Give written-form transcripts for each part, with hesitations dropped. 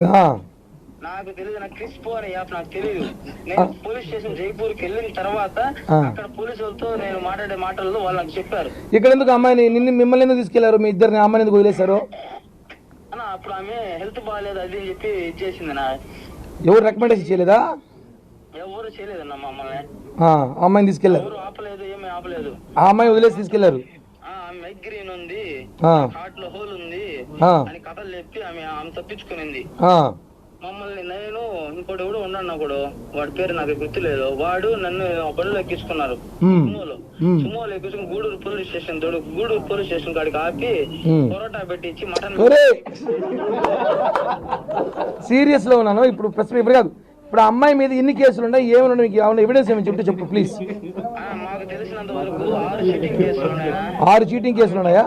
నాకు తెలియదు. నాకు క్రిస్పో అనే యాప్ నాకు తెలియదు. నేను పోలీస్ స్టేషన్ జైపూర్కి వెళ్ళిన తర్వాత అక్కడ పోలీసులతో నేను మాట్లాడే మాటల్లో వాళ్ళు నాకు చెప్పారు. ఇక్కడ ఎందుకు అమ్మాయిని మిమ్మల్ని ఎందుకు తీసుకెళ్లారు? మీ ఇద్దరిని అమ్మాయిని ఎందుకు వదిలేశారు? అన్న అప్పుడు ఆమె హెల్త్ బాగాలేదు అది అని చెప్పి ఇచ్చేసింది. నా ఎవరు రికమెండేషన్ చేయలేదా? ఎవరు చేయలేదన్న మమ్మల్ని. అమ్మాయిని తీసుకెళ్లారు, ఎవరు ఆపలేదు, ఏమీ ఆపలేదు. ఆ అమ్మాయి వదిలేసి తీసుకెళ్లారు. మైగ్రేన్ ఉంది, హార్ట్ లో హోల్ ఉంది అని కథలు చెప్పి ఆమె తప్పించుకునింది మమ్మల్ని. నేను ఇంకోటి కూడా ఉన్నాను కూడా, వాడి పేరు నాకు గుర్తులేదు. వాడు నన్ను బడిలో ఎక్కించుకున్నారు. సుమోలో ఎక్కించుకుని గూడూరు పోలీస్ స్టేషన్ కాడికి ఆపి పొరోటా పెట్టించి మటన్. సీరియస్ లో ఉన్నాను ఇప్పుడు. ప్రశ్న ఇప్పుడు కాదు, ఇప్పుడు అమ్మాయి మీద ఎన్ని కేసులు ఉన్నాయి, ఏమైనా మీకు ఏమైనా ఎవిడెన్స్ ఏమైనా చెప్తే చెప్పు ప్లీజ్. మాకు తెలిసినంత వరకు 6 చీటింగ్ కేసులు ఉన్నాయా? 6 చీటింగ్ కేసులు ఉన్నాయా?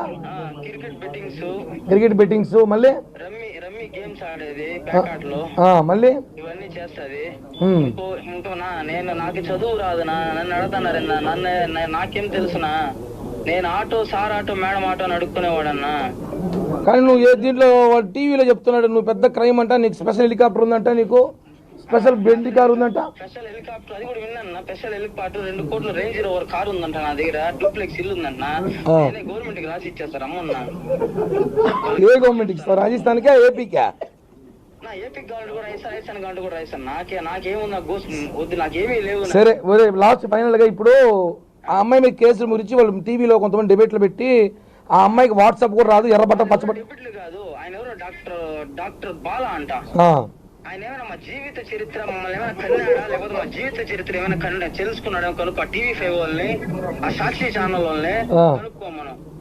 క్రికెట్ బెట్టింగ్స్, మళ్ళీ రమ్మీ గేమ్స్ ఆడేది ప్యాకాట్ లో, మళ్ళీ ఇవన్నీ చేస్తది. ఇంకో నాకు చదువు రాదు, నన్ను అడుగుతున్నారన్నా. నాకేం తెలుసునా? నేను సార్ ఆటో మేడం ఆటో అని అడుక్కునేవాడన్నా. కానీ నువ్వు దీంట్లో టీవీలో చెప్తున్నాడు నువ్వు పెద్ద క్రైమ్ అంట, నీకు స్పెషల్ హెలికాప్టర్ ఉందంట, నీకు స్పెషల్ బెండి కార్ ఉందంట. స్పెషల్ హెలికాప్టర్ అది కూడా విన్నా. స్పెషల్ హెలికాప్టర్ 2 కోట్ల రేంజ్ రోవర్ కార్ ఉందంట నా దగ్గర. డూప్లెక్స్ ఇల్లు ఉందంట. గవర్నమెంట్ కి రాసి ఇచ్చేస్తారు అమ్మ. ఏ గవర్నమెంట్ ఇస్తారు? రాజస్థాన్కా ఏపీకా? నా ఏపీ గవర్నమెంట్ కూడా రాయిస్తారు, రాజస్థాన్ గవర్నమెంట్ కూడా రాయిస్తారు. నాకేముంది, నాకు వద్దు, నాకేమీ లేవు. సరే లాస్ట్ ఫైనల్ గా ఇప్పుడు ఆ అమ్మాయి మీద కేసుల గురించి వాళ్ళు టీవీలో కొంతమంది డిబేట్లు పెట్టి ఆ అమ్మాయికి వాట్సాప్ కూడా రాదు, ఎర్రబట్ట పచ్చబట్ట. డిబేట్లు కాదు, ఆయన ఎవరో డాక్టర్ బాలా అంట. ఆయన ఏమైనా మా జీవిత చరిత్ర మమ్మల్ని ఏమైనా కన్నాడా, లేకపోతే మా జీవిత చరిత్ర ఏమైనా తెలుసుకున్నాడా కనుక TV5 వాళ్ళని, ఆ సాక్షి ఛానల్ వాళ్ళని కనుక్కో.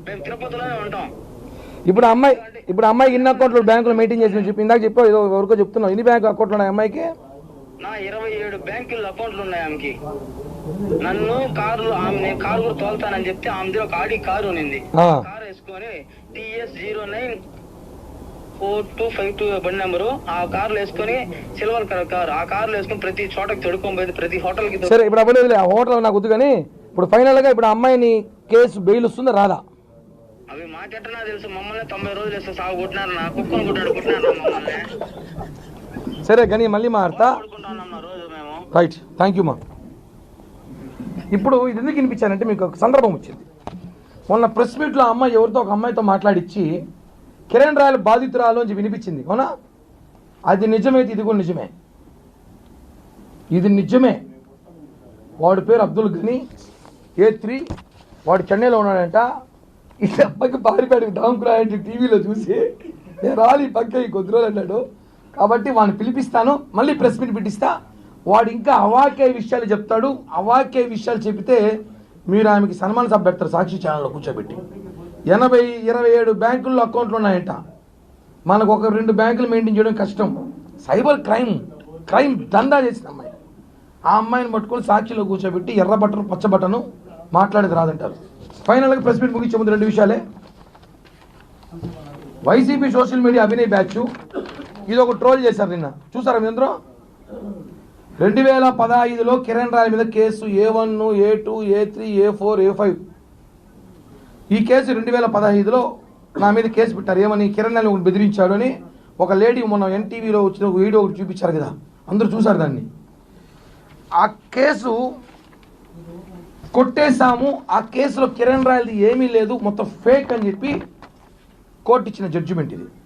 మేము తిరుపతిలోనే ఉంటాం. ఇప్పుడు అమ్మాయికి ఎన్ని అకౌంట్లు బ్యాంకులో మెయింటైన్ చేసి చెప్పి ఇందాక చెప్పావు, ఏదో ఎవరికో చెప్తున్నావు. ఎన్ని బ్యాంక్ అకౌంట్లు ఉన్నాయి అమ్మాయికి? నా 27 బ్యాంకుల అకౌంట్లు ఉన్నాయి ఆమెకి. నన్ను కారు కూడా తోలుతానని చెప్తే ఆమె దగ్గర ఒక ఆడి కారు ఉంది. కారు వేసుకొని TS094252 బండి నెంబరు, ఆ కార్లు వేసుకొని సిల్వర్ కలర్ కారు, ఆ కార్లు వేసుకొని ప్రతి చోటకి తొడుకొని పోయింది, ప్రతి హోటల్ కి. సరే ఇప్పుడు అవ్వలేదు, ఆ హోటల్ నాకు వద్దు. కానీ ఇప్పుడు ఫైనల్ గా ఇప్పుడు అమ్మాయిని కేసు బెయిల్ వస్తుందా రాదా? అవి మాకెట్టనా తెలుసు. మమ్మల్ని 90 రోజులు వేస్తే సాగు కొట్టినారు, నా కుక్కను కొట్టినారు మమ్మల్ని. సరే కానీ మళ్ళీ మారుతా. రోజు మేము రైట్, థ్యాంక్ యూ మా. ఇప్పుడు ఇది ఎందుకు వినిపించానంటే మీకు ఒక సందర్భం వచ్చింది. మొన్న ప్రెస్ మీట్లో అమ్మాయి ఎవరితో ఒక అమ్మాయితో మాట్లాడిచ్చి కిరణ్ రాయల్ బాధితురాలు అని వినిపించింది, అవునా? అది నిజమైతే ఇది కూడా నిజమే. ఇది నిజమే. వాడి పేరు అబ్దుల్ గనీ, A3, వాడు చెన్నైలో ఉన్నాడంట. ఈ అబ్బాయికి పారిపాడికి డాంకురాయంటే టీవీలో చూసి నేను రాలి పక్క కొద్ది రోజులు అన్నాడు. కాబట్టి వాడిని పిలిపిస్తాను, మళ్ళీ ప్రెస్ మీట్ పెట్టిస్తా. వాడు ఇంకా అవాక్య విషయాలు చెప్తాడు. అవాక్య విషయాలు చెబితే మీరు ఆమెకి సన్మాన సభ పెడతారు సాక్షి ఛానల్లో కూర్చోబెట్టి. 27 బ్యాంకుల్లో అకౌంట్లు ఉన్నాయంట. మనకు 1-2 బ్యాంకులు మెయింటైన్ చేయడం కష్టం. సైబర్ క్రైమ్ దందా చేసిన అమ్మాయి. ఆ అమ్మాయిని పట్టుకొని సాక్షిలో కూర్చోబెట్టి ఎర్ర బట్టను పచ్చ బట్టను మాట్లాడేది రాదంటారు. ఫైనల్గా ప్రెస్ మీట్ ముగించే ముందు 2 విషయాలే. YCP social media Abhinay batch ఇది ఒక ట్రోల్ చేశారు నిన్న, చూసారా మీ అందరూ? 2015లో కిరణ్ రాయ్ మీద case A1, A2, A3, A4, A5. ఈ కేసు 2015లో నా మీద కేసు పెట్టారు. ఏమని? కిరణ్ రాయ్ ఒకటి బెదిరించాడు అని. ఒక లేడీ మొన్న NTVలో వచ్చిన ఒక వీడియో ఒకటి చూపించారు కదా, అందరూ చూసారు దాన్ని. ఆ కేసు కొట్టేశాము, ఆ కేసులో కిరణ్ రాయల్ది ఏమీ లేదు, మొత్తం ఫేక్ అని చెప్పి కోర్టు ఇచ్చిన జడ్జిమెంట్ ఇది.